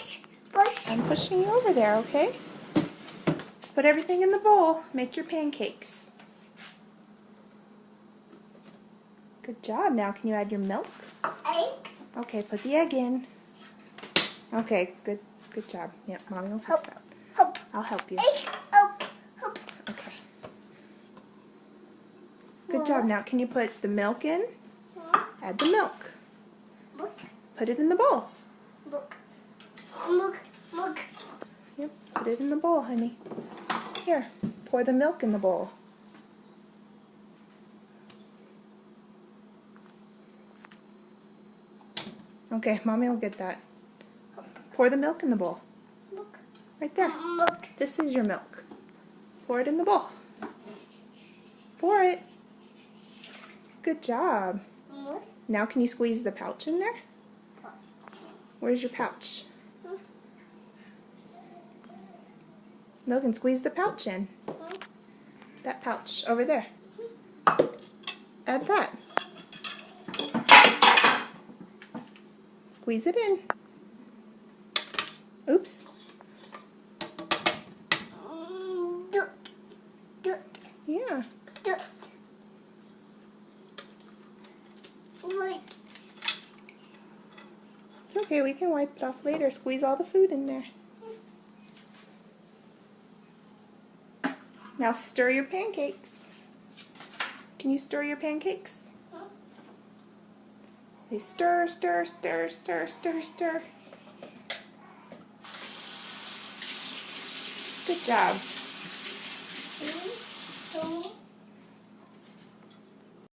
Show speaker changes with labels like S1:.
S1: Push, push.
S2: I'm pushing you over there, okay? Put everything in the bowl. Make your pancakes. Good job. Now can you add your milk?
S1: Egg.
S2: Okay, put the egg in. Okay, good job. Yeah, Mommy will fix
S1: Help.
S2: that.
S1: Help.
S2: I'll help you.
S1: Egg. Help. Help.
S2: Okay. Good job. Now can you put the milk in? Add the milk.
S1: Look.
S2: Put it in the bowl.
S1: Look. Look. Look.
S2: Yep, put it in the bowl, honey. Here, pour the milk in the bowl. Okay, Mommy will get that. Pour the milk in the bowl.
S1: Look.
S2: Right there.
S1: Look.
S2: This is your milk. Pour it in the bowl. Pour it. Good job.
S1: Look.
S2: Now can you squeeze the pouch in there? Where's your pouch? Logan, squeeze the pouch in. That pouch over there. Add that. Squeeze it in. Oops. Yeah.
S1: Wait.
S2: It's okay, we can wipe it off later. Squeeze all the food in there. Now stir your pancakes. Can you stir your pancakes? Say stir, stir, stir, stir, stir, stir. Good job.